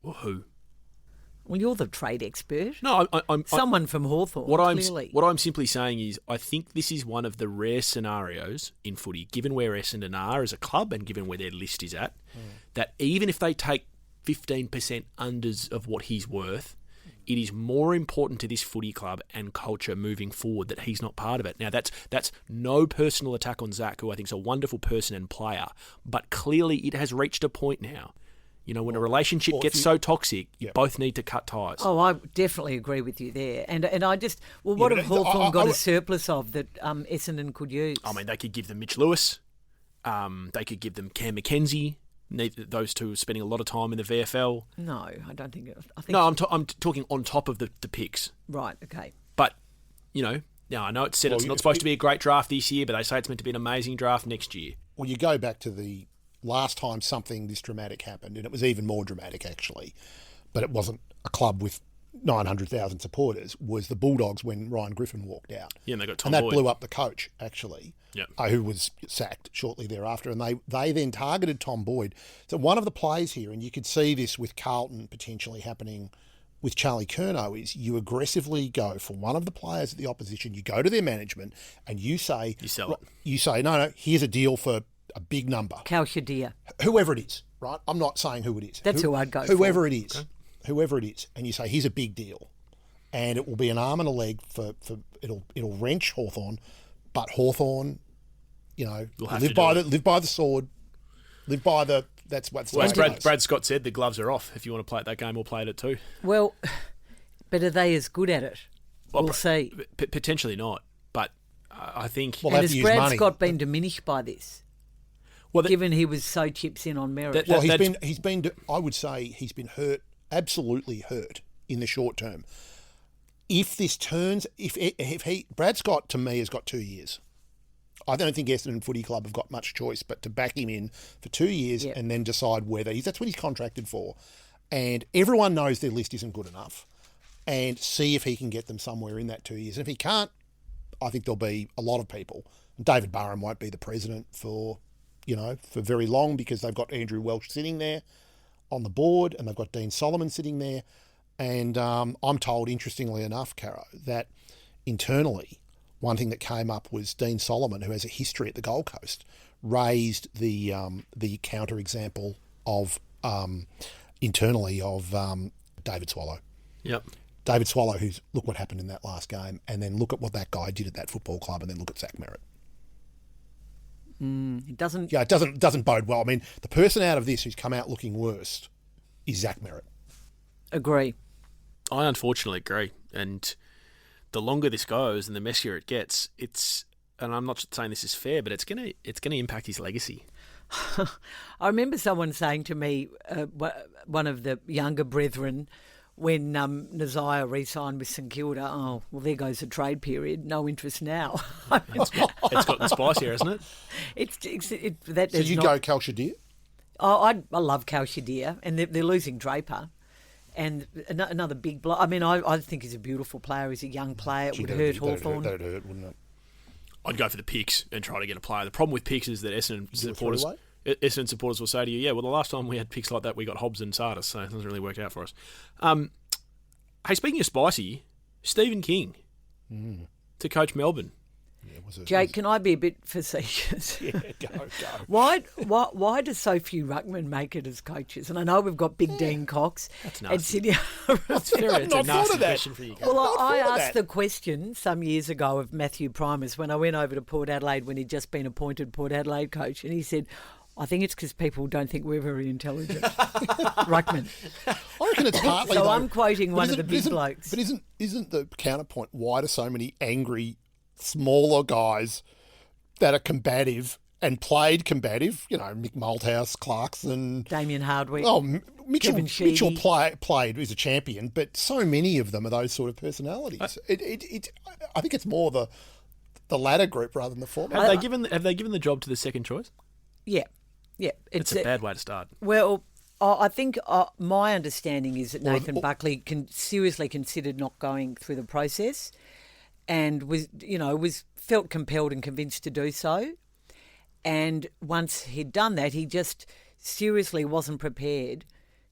S1: Well, who?
S5: Well, you're the trade expert.
S1: No, I'm
S5: someone from Hawthorn, clearly.
S1: What I'm simply saying is I think this is one of the rare scenarios in footy, given where Essendon are as a club and given where their list is at, that even if they take 15% unders of what he's worth, it is more important to this footy club and culture moving forward that he's not part of it. Now, that's no personal attack on Zach, who I think is a wonderful person and player, but clearly it has reached a point now. You know, when a relationship gets so toxic, you both need to cut ties.
S5: Oh, I definitely agree with you there. And I just, well, what have Hawthorn got a surplus of that Essendon could use?
S1: I mean, they could give them Mitch Lewis. They could give them Cam McKenzie. Those two are spending a lot of time in the VFL.
S5: No, I don't think.
S1: I'm talking on top of the picks.
S5: Right. Okay.
S1: But you know, now I know it's said it's not supposed to be a great draft this year, but they say it's meant to be an amazing draft next year.
S6: Well, you go back to the last time something this dramatic happened, and it was even more dramatic actually, but it wasn't a club with 900,000 supporters, was the Bulldogs when Ryan Griffin walked out.
S1: Yeah, and they got Tom
S6: Boyd.
S1: And
S6: that blew up the coach, actually, who was sacked shortly thereafter. And they then targeted Tom Boyd. So one of the plays here, and you could see this with Carlton potentially happening with Charlie Curnow, is you aggressively go for one of the players at the opposition, you go to their management, and you say...
S1: You sell it.
S6: You say, no, here's a deal for a big number.
S5: Kalshadir.
S6: Whoever it is, right? I'm not saying who it is.
S5: That's who I'd go for.
S6: Whoever it is. Okay. Whoever it is, and you say, here's a big deal, and it will be an arm and a leg for it'll wrench Hawthorn, but Hawthorn, you know, live by the sword, live by the. That's what's.
S1: Well, as Brad Scott said, the gloves are off. If you want to play at that game, we'll play at it too.
S5: Well, but are they as good at it? We'll see.
S1: Potentially not, but I think.
S5: Well, and has Brad Scott been diminished by this? Well, given he was so chips in on Merrett.
S6: He's been. I would say he's been hurt. Absolutely hurt in the short term. If this turns, Brad Scott to me has got 2 years. I don't think Essendon Footy Club have got much choice but to back him in for 2 years and then decide whether that's what he's contracted for. And everyone knows their list isn't good enough, and see if he can get them somewhere in that 2 years. And if he can't, I think there'll be a lot of people. David Barham won't be the president for very long because they've got Andrew Welch sitting there on the board, and they've got Dean Solomon sitting there. And I'm told, interestingly enough, Caro, that internally, one thing that came up was Dean Solomon, who has a history at the Gold Coast, raised the counterexample of internally of David Swallow.
S1: Yep.
S6: David Swallow, who's look what happened in that last game, and then look at what that guy did at that football club, and then look at Zach Merrett.
S5: It doesn't.
S6: Yeah, it doesn't bode well. I mean, the person out of this who's come out looking worst is Zach Merrett.
S5: Agree.
S1: I unfortunately agree. And the longer this goes and the messier it gets, and I'm not saying this is fair, but it's gonna impact his legacy.
S5: I remember someone saying to me, one of the younger brethren, when Nazaya re-signed with St Kilda, oh, well, there goes the trade period. No interest now.
S1: It's gotten spicier, hasn't it?
S6: So you go Kalshadir?
S5: Oh, I love Kalshadir, and they're losing Draper. And another big block. I mean, I think he's a beautiful player. He's a young player. It would hurt Hawthorn.
S6: That'd hurt, wouldn't it?
S1: I'd go for the picks and try to get a player. The problem with picks is that Essendon supporters will say to you, yeah, well, the last time we had picks like that, we got Hobbs and Sardis, so it doesn't really work out for us. Hey, speaking of spicy, Stephen King to coach Melbourne.
S6: Yeah,
S5: Jake, can I be a bit facetious?
S6: Yeah, go.
S5: Why do so few ruckmen make it as coaches? And I know we've got Big Dean Cox.
S1: That's nasty.
S5: And
S1: That's fair. It's a nasty question for you guys.
S5: Well, I asked the question some years ago of Matthew Primers when I went over to Port Adelaide when he'd just been appointed Port Adelaide coach, and he said, I think it's because people don't think we're very intelligent. Ruckman.
S6: I reckon it's partly
S5: So
S6: though,
S5: I'm quoting one of the big blokes.
S6: But isn't the counterpoint, why do so many angry, smaller guys that are combative and played combative, Mick Malthouse, Clarkson...
S5: Damien Hardwick.
S6: Oh, Mitchell played as a champion, but so many of them are those sort of personalities. I think it's more the latter group rather than the former.
S1: Have they given the job to the second choice?
S5: Yeah.
S1: It's a bad way to start.
S5: Well, I think my understanding is that Nathan Buckley seriously considered not going through the process, and was felt compelled and convinced to do so. And once he'd done that, he just seriously wasn't prepared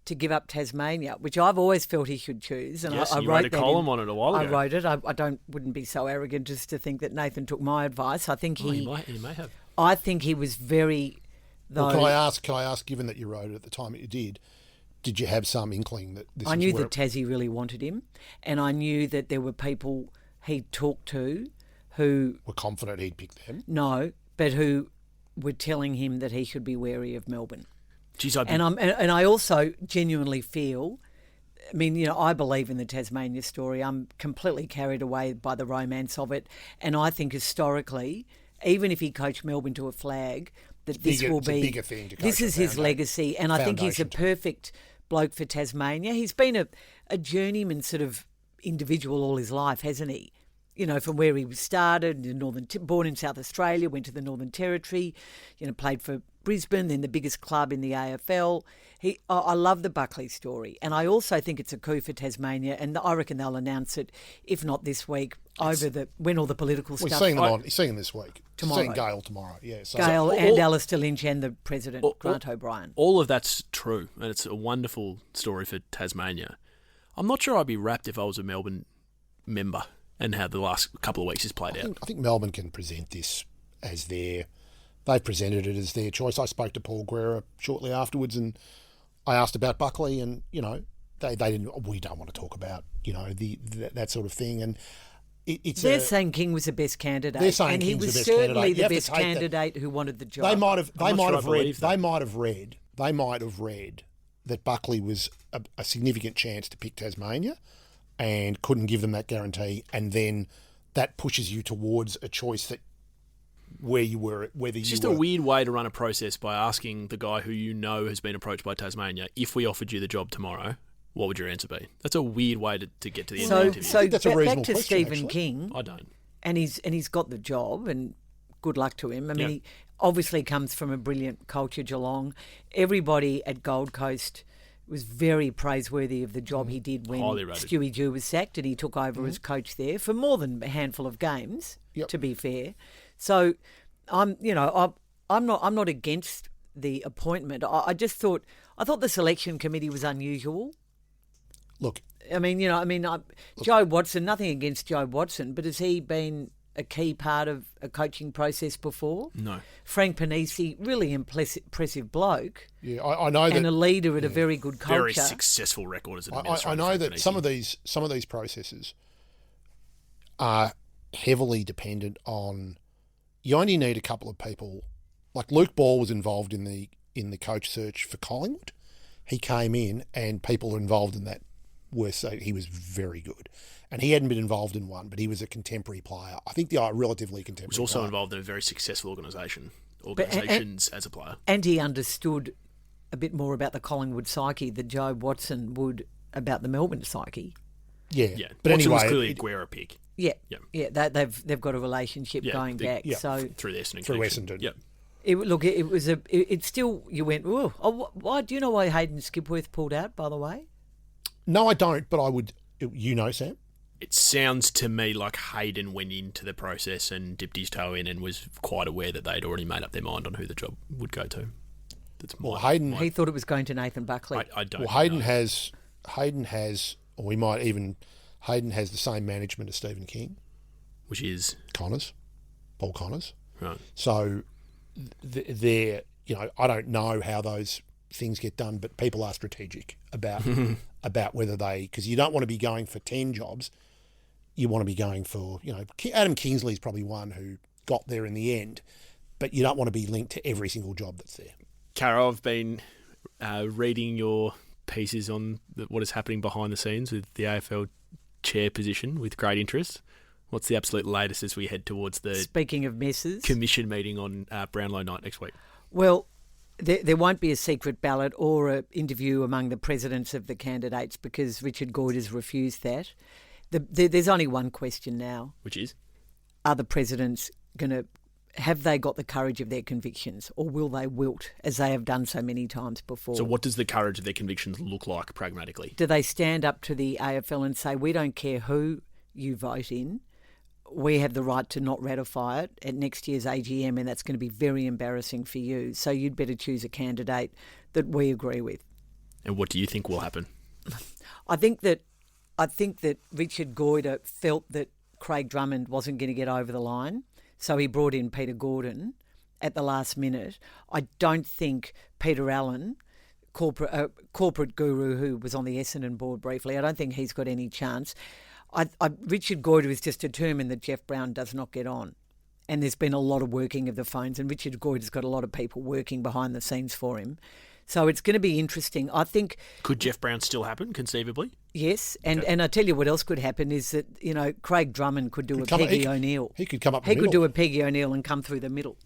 S5: to give up Tasmania, which I've always felt he should choose. And
S1: yes,
S5: I
S1: you
S5: wrote
S1: a column on it a while ago.
S5: I wrote it. I wouldn't be so arrogant just to think that Nathan took my advice. I think
S1: he may have.
S5: I think he was very.
S6: Well, can I ask? Given that you wrote it at the time that you did you have some inkling that this?
S5: I knew that Tassie really wanted him, and I knew that there were people he talked to who
S6: were confident he'd pick them.
S5: No, but who were telling him that he should be wary of Melbourne.
S1: Geez,
S5: and I also genuinely feel, I mean, I believe in the Tasmania story. I'm completely carried away by the romance of it. And I think historically, even if he coached Melbourne to a flag, that this will be...
S6: It's a bigger thing to coach.
S5: This is his legacy. And I think he's a perfect bloke for Tasmania. He's been a journeyman sort of individual all his life, hasn't he? From where he started, born in South Australia, went to the Northern Territory, played for Brisbane, then the biggest club in the AFL. I love the Buckley story, and I also think it's a coup for Tasmania, and I reckon they'll announce it, if not this week, when all the political stuff.
S6: He's seeing them this week.
S5: Tomorrow.
S6: Seeing Gale tomorrow, yeah. So
S5: Gale and Alistair Lynch and the President, Grant O'Brien.
S1: All of that's true, and it's a wonderful story for Tasmania. I'm not sure I'd be rapt if I was a Melbourne member and how the last couple of weeks has played out.
S6: I think Melbourne can present this as they've presented it as their choice. I spoke to Paul Guerra shortly afterwards, and I asked about Buckley, and they didn't. We don't want to talk about that sort of thing, and
S5: they're saying King was the best candidate.
S6: They're saying
S5: and
S6: King's
S5: he was
S6: the best
S5: certainly
S6: candidate.
S5: the best candidate who wanted the job.
S6: They might have read that Buckley was a significant chance to pick Tasmania, and couldn't give them that guarantee, and then that pushes you towards a choice that it's
S1: just a weird way to run a process by asking the guy who has been approached by Tasmania, if we offered you the job tomorrow, what would your answer be? That's a weird way to get to the end of the interview.
S5: So
S6: that's a reasonable
S5: back to
S6: question,
S5: Stephen
S6: actually.
S5: King.
S1: I don't.
S5: And he's got the job, and good luck to him. I mean, he obviously comes from a brilliant culture, Geelong. Everybody at Gold Coast was very praiseworthy of the job he did when Stewie Dew was sacked, and he took over as coach there for more than a handful of games, to be fair. So I'm not against the appointment. I thought the selection committee was unusual.
S6: Look,
S5: Joe Watson, nothing against Joe Watson, but has he been a key part of a coaching process before?
S1: No.
S5: Frank Panisi, really impressive bloke.
S6: Yeah, I know that,
S5: and a leader at a very good culture.
S1: Very successful record as an administrator.
S6: I know that some of these processes are heavily dependent on. You only need a couple of people. Like Luke Ball was involved in the coach search for Collingwood. He came in, and people involved in that were saying he was very good. And he hadn't been involved in one, but he was a contemporary player. I think the relatively contemporary.
S1: He was also
S6: player.
S1: involved in a very successful organisations as a player.
S5: And he understood a bit more about the Collingwood psyche than Joe Watson would about the Melbourne psyche.
S6: Yeah.
S1: But
S6: Watson
S1: anyway,
S6: was
S1: clearly a Guerra pick.
S5: Yeah. They've got a relationship going back. So
S6: through
S1: Essendon.
S6: Yeah.
S5: It still, you went, oh, why? Do you know why Hayden Skipworth pulled out, by the way?
S6: No, I don't, but I would, Sam?
S1: It sounds to me like Hayden went into the process and dipped his toe in and was quite aware that they'd already made up their mind on who the job would go to.
S5: He thought it was going to Nathan Buckley.
S1: I don't
S6: know. Hayden has, Hayden has the same management as Stephen King.
S1: Which is?
S6: Paul Connors.
S1: Right.
S6: So, I don't know how those things get done, but people are strategic about whether because you don't want to be going for 10 jobs. You want to be going for, Adam Kingsley's probably one who got there in the end, but you don't want to be linked to every single job that's there.
S1: Caro, I've been reading your pieces on what is happening behind the scenes with the AFL chair position with great interest. What's the absolute latest as we head towards the
S5: Speaking of messes,
S1: commission meeting on Brownlow night next week?
S5: Well, there won't be a secret ballot or an interview among the presidents of the candidates because Richard Gord has refused that. There's only one question now.
S1: Which is?
S5: Are the presidents have they got the courage of their convictions, or will they wilt, as they have done so many times before?
S1: So what does the courage of their convictions look like pragmatically?
S5: Do they stand up to the AFL and say, we don't care who you vote in, we have the right to not ratify it at next year's AGM, and that's going to be very embarrassing for you, so you'd better choose a candidate that we agree with?
S1: And what do you think will happen?
S5: I think that Richard Goyder felt that Craig Drummond wasn't going to get over the line, so he brought in Peter Gordon at the last minute. I don't think Peter Allen, corporate guru who was on the Essendon board briefly, I don't think he's got any chance. Richard Goyder is just determined that Jeff Brown does not get on. And there's been a lot of working of the phones, and Richard Goyder's got a lot of people working behind the scenes for him. So it's going to be interesting. I think.
S1: Could Jeff Brown still happen, conceivably?
S5: Yes, and I tell you what else could happen is that, Craig Drummond could do a Peggy O'Neill.
S6: He could come up the
S5: He
S6: middle.
S5: could do a Peggy O'Neill and come through the middle.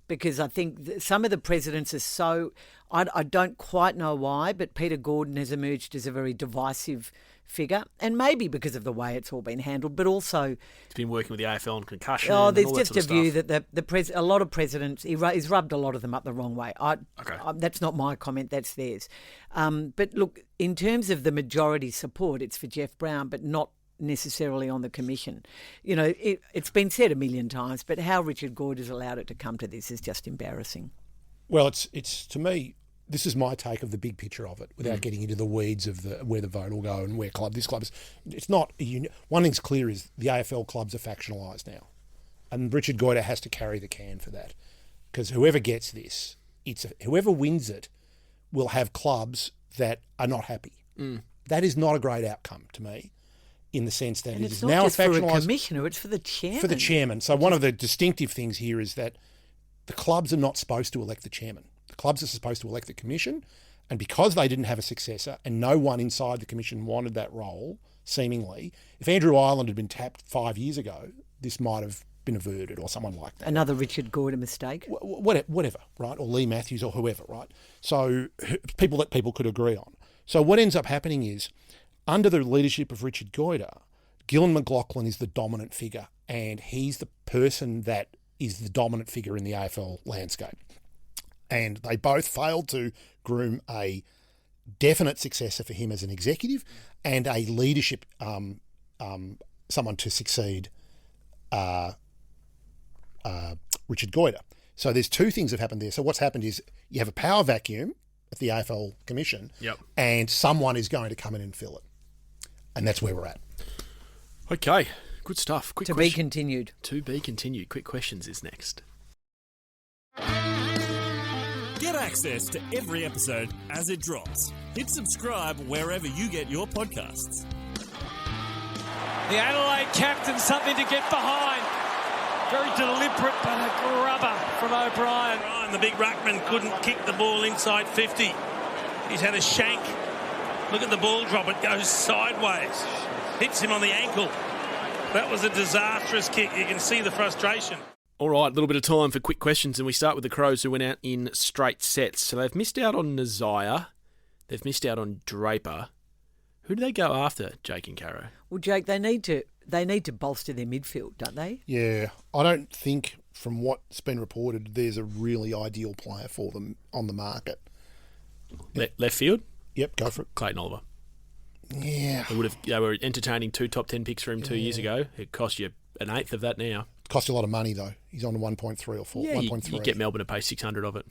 S5: Because I think some of the presidents are so... I don't quite know why, but Peter Gordon has emerged as a very divisive figure, and maybe because of the way it's all been handled, but also...
S1: He's been working with the AFL on concussion.
S5: Oh, there's
S1: and all
S5: just
S1: that
S5: a
S1: sort of
S5: view
S1: stuff.
S5: that a lot of presidents, he's rubbed a lot of them up the wrong way.
S1: Okay.
S5: That's not my comment, that's theirs. But look, in terms of the majority support, it's for Jeff Brown, but not necessarily on the commission. It's been said a million times, but how Richard Goyder has allowed it to come to this is just embarrassing.
S6: Well, it's to me, this is my take of the big picture of it, without getting into the weeds of where the vote will go and where this club is. It's not one thing's clear is the AFL clubs are factionalised now, and Richard Goyder has to carry the can for that, because whoever gets this, whoever wins it, will have clubs that are not happy. That is not a great outcome to me, in the sense that it is now
S5: it's not just for a
S6: factionalised
S5: commissioner, it's for the chairman.
S6: For the chairman. So one of the distinctive things here is that the clubs are not supposed to elect the chairman. The clubs are supposed to elect the commission, and because they didn't have a successor and no one inside the commission wanted that role, seemingly, if Andrew Ireland had been tapped 5 years ago, this might have been averted, or someone like that.
S5: Another Richard Goyder mistake.
S6: Whatever, right? Or Lee Matthews or whoever, right? So people that people could agree on. So what ends up happening is, under the leadership of Richard Goyder, Gillan McLachlan is the dominant figure, and he's the person that is the dominant figure in the AFL landscape. And they both failed to groom a definite successor for him as an executive and a leadership, someone to succeed Richard Goyder. So there's two things that happened there. So what's happened is you have a power vacuum at the AFL Commission, and someone is going to come in and fill it. And that's where we're at.
S1: Okay, good stuff.
S5: To be continued.
S1: To be continued. Quick questions is next.
S10: Get access to every episode as it drops. Hit subscribe wherever you get your podcasts.
S2: The Adelaide captain, something to get behind. Very deliberate, but a grubber from O'Brien.
S11: O'Brien, the big ruckman, couldn't kick the ball inside 50. He's had a shank. Look at the ball drop. It goes sideways. Hits him on the ankle. That was a disastrous kick. You can see the frustration.
S1: All right, a little bit of time for quick questions, and we start with the Crows, who went out in straight sets. So they've missed out on Nazaya. They've missed out on Draper. Who do they go after, Jake and Caro?
S5: Well, Jake, they need to bolster their midfield, don't they?
S6: Yeah, I don't think, from what's been reported, there's a really ideal player for them on the market.
S1: Left field?
S6: Yep, go for it.
S1: Clayton Oliver.
S6: Yeah.
S1: They were entertaining 2 top 10 picks for him 2 years ago. It cost you an eighth of that now.
S6: It cost you a lot of money, though. He's on 1.3 or 4.
S1: Yeah,
S6: 1.3.
S1: you get Melbourne to pay 600 of it.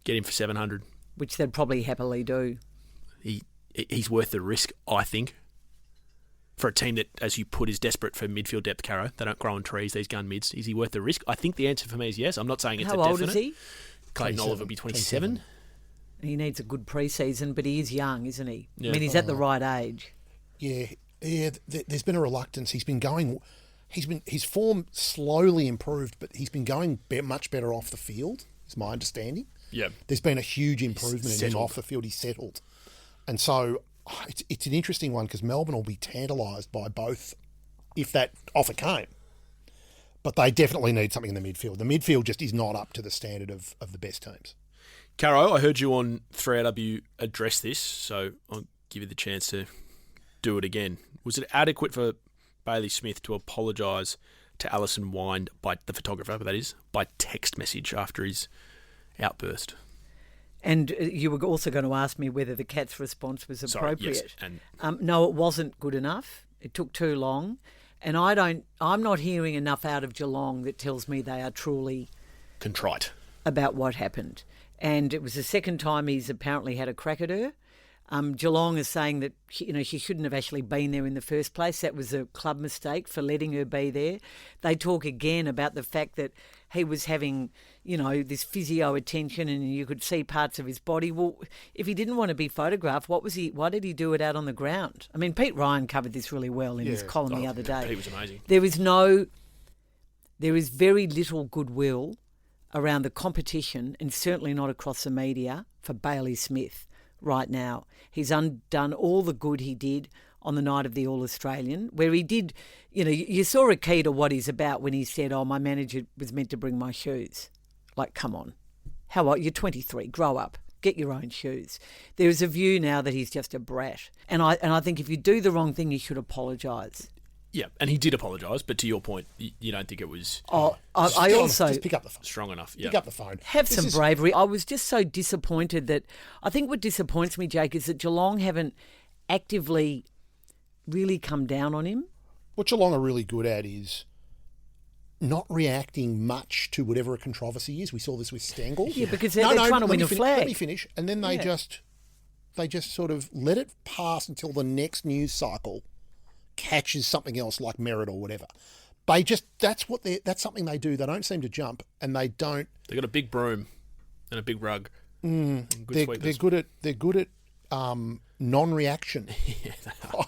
S1: Get him for 700.
S5: Which they'd probably happily do.
S1: He's worth the risk, I think. For a team that, as you put, is desperate for midfield depth, Caro. They don't grow on trees, these gun mids. Is he worth the risk? I think the answer for me is yes. I'm not saying it's a definite.
S5: How old is he?
S1: Clayton Oliver will be 27.
S5: He needs a good pre-season, but he is young, isn't he?
S1: Yeah.
S5: I mean, he's at the right age.
S6: Yeah. There's been a reluctance. His form slowly improved, but he's been going much better off the field, is my understanding.
S1: Yeah.
S6: There's been a huge improvement in him off the field. He's settled. And so it's an interesting one, because Melbourne will be tantalised by both if that offer came. But they definitely need something in the midfield. The midfield just is not up to the standard of the best teams.
S1: Caro, I heard you on 3AW address this, so I'll give you the chance to do it again. Was it adequate for Bailey Smith to apologise to Alison Wind, by the photographer, that is, by text message after his outburst?
S5: And you were also going to ask me whether the Cats' response was appropriate.
S1: Sorry, yes,
S5: no, it wasn't good enough. It took too long. And I'm not hearing enough out of Geelong that tells me they are truly
S1: contrite
S5: about what happened. And it was the second time he's apparently had a crack at her. Geelong is saying that she shouldn't have actually been there in the first place. That was a club mistake for letting her be there. They talk again about the fact that he was having, this physio attention, and you could see parts of his body. Well, if he didn't want to be photographed, why did he do it out on the ground? I mean, Pete Ryan covered this really well in his column the other day.
S1: Pete was amazing.
S5: There is very little goodwill around the competition, and certainly not across the media, for Bailey Smith right now. He's undone all the good he did on the night of the All-Australian, where he did, you saw a key to what he's about when he said, my manager was meant to bring my shoes. Like, come on. How old? You're 23, grow up. Get your own shoes. There is a view now that he's just a brat. And I think if you do the wrong thing, you should apologise.
S1: Yeah, and he did apologise, but to your point, you don't think it was
S5: I also
S6: just pick up the phone.
S1: strong enough.
S6: Pick up the phone.
S5: Have some bravery. I was just so disappointed that I think what disappoints me, Jake, is that Geelong haven't actively really come down on him.
S6: What Geelong are really good at is not reacting much to whatever a controversy is. We saw this with Stengel.
S5: Yeah, because they're trying to win a flag.
S6: Let me finish. And then they just sort of let it pass until the next news cycle catches something else like Merrett or whatever. That's something they do. They don't seem to jump, and they don't.
S1: They got a big broom and a big rug.
S6: They're good at non-reaction.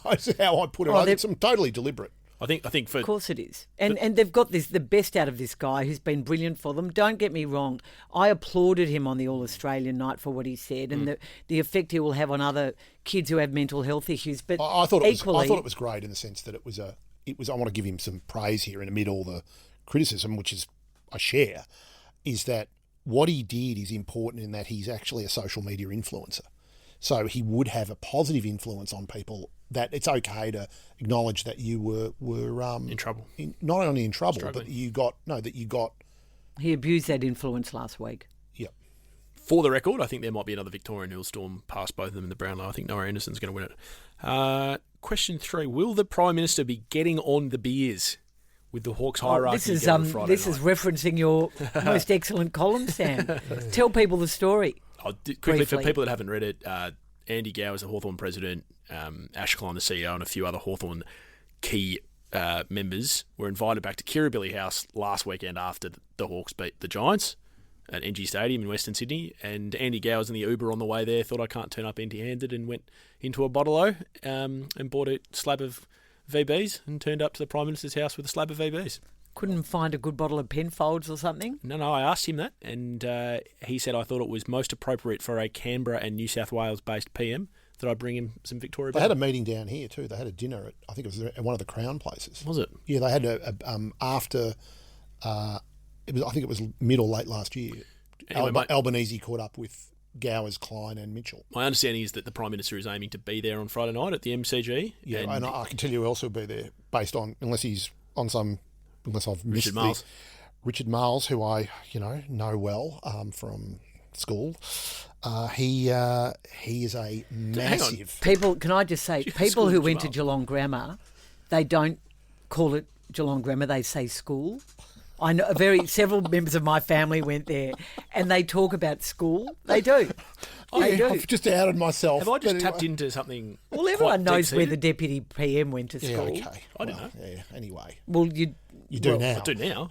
S6: That's how I put it. It's totally deliberate.
S1: I think
S5: of course it is, and they've got the best out of this guy who's been brilliant for them. Don't get me wrong, I applauded him on the All-Australian night for what he said and the effect he will have on other kids who have mental health issues. But
S6: I thought it was great in the sense that it was. I want to give him some praise here, and amid all the criticism, which is I share, is that what he did is important in that he's actually a social media influencer. So he would have a positive influence on people. That it's okay to acknowledge that you were
S1: in trouble.
S6: Not only in trouble,
S1: Struggling.
S6: but
S5: He abused that influence last week.
S6: Yep.
S1: For the record, I think there might be another Victorian hailstorm past both of them in the Brownlow. I think Noah Anderson's going to win it. Question 3: will the Prime Minister be getting on the beers with the Hawks hierarchy?
S5: This is referencing your most excellent column, Sam. Tell people the story.
S1: Quickly,
S5: briefly.
S1: for people that haven't read it, Andy Gower is the Hawthorn president, Ash Klein, the CEO, and a few other Hawthorn key members were invited back to Kirribilli House last weekend after the Hawks beat the Giants at NG Stadium in Western Sydney. And Andy Gower was in the Uber on the way there, thought I can't turn up empty-handed, and went into a bottle-o and bought a slab of VBs and turned up to the Prime Minister's house with a slab of VBs.
S5: Couldn't find a good bottle of Penfolds or something?
S1: No, I asked him that, and he said I thought it was most appropriate for a Canberra and New South Wales-based PM that I bring him some Victoria.
S6: They had a meeting down here too. They had a dinner at, I think it was at one of the Crown places.
S1: Was it?
S6: Yeah, they had after. I think it was mid or late last year.
S1: Anyway,
S6: Albanese caught up with Gowers, Klein, and Mitchell.
S1: My understanding is that the Prime Minister is aiming to be there on Friday night at the MCG.
S6: Yeah, and I can tell you who else will be there based on unless I've missed
S1: Richard Miles.
S6: Richard Miles, who I know well from school. He is a massive.
S5: People, can I just say, people who went to Geelong Grammar, they don't call it Geelong Grammar. They say school. I know several members of my family went there, and they talk about school. They do. They do.
S6: I've just outed myself.
S1: Have I just tapped into something?
S5: Well, everyone knows where the deputy PM went to school.
S6: Yeah, okay.
S1: I don't know.
S6: Yeah. Anyway.
S5: Well, you
S6: do now.
S1: I do now.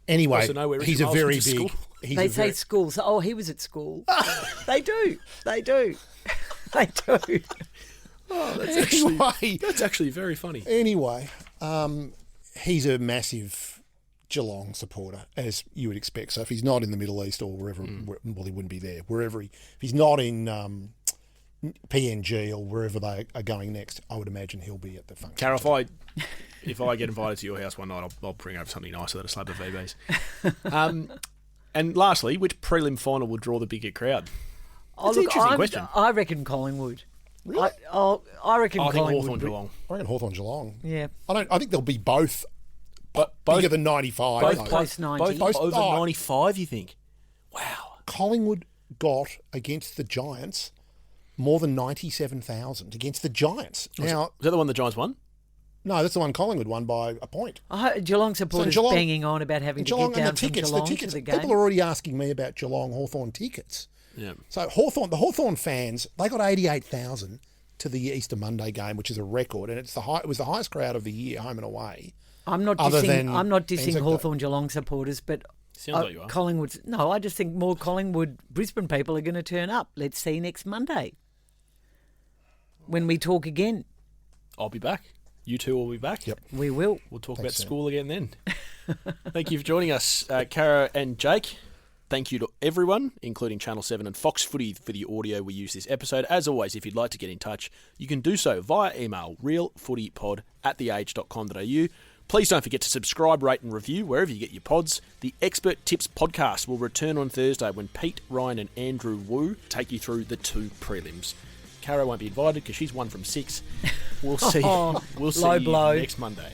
S6: Anyway,
S1: know
S6: he's a very big.
S5: They say school. So, he was at school. They do. They do. They do.
S1: That's actually very funny.
S6: Anyway, he's a massive Geelong supporter, as you would expect. So if he's not in the Middle East or wherever, well, he wouldn't be there. If he's not in PNG or wherever they are going next, I would imagine he'll be at the function.
S1: Carol, if I get invited to your house one night, I'll bring over something nicer than a slab of VBs. And lastly, which prelim final will draw the bigger crowd? That's an interesting question.
S5: I reckon Collingwood.
S6: Really?
S5: I reckon Collingwood.
S1: Hawthorn Geelong.
S6: I reckon Hawthorn Geelong.
S5: Yeah.
S6: I think they'll be both. Bigger than 95.
S5: Both close 90.
S1: Both over 95, you think? Wow.
S6: Collingwood got against the Giants more than 97,000 against the Giants. Now,
S1: is that the one the Giants won?
S6: No, that's the one Collingwood won by a point.
S5: Geelong supporters banging on about having to get down from Geelong to the game.
S6: People are already asking me about Geelong Hawthorn tickets.
S1: Yeah.
S6: So the Hawthorn fans, they got 88,000 to the Easter Monday game, which is a record, and it was the highest crowd of the year, home and away.
S5: I'm not dissing Hawthorn Geelong supporters, but
S1: sounds like you are.
S5: Collingwood. No, I just think more Collingwood Brisbane people are going to turn up. Let's see next Monday when we talk again.
S1: I'll be back. You two will be back.
S6: Yep,
S5: we will.
S1: We'll talk about school again then. Thank you for joining us, Cara and Jake. Thank you to everyone, including Channel 7 and Fox Footy, for the audio we use this episode. As always, if you'd like to get in touch, you can do so via email, realfootypod@theage.com.au. Please don't forget to subscribe, rate and review wherever you get your pods. The Expert Tips podcast will return on Thursday when Pete, Ryan and Andrew Wu take you through the 2 prelims. Caro won't be invited because she's 1 from 6. We'll see you next Monday.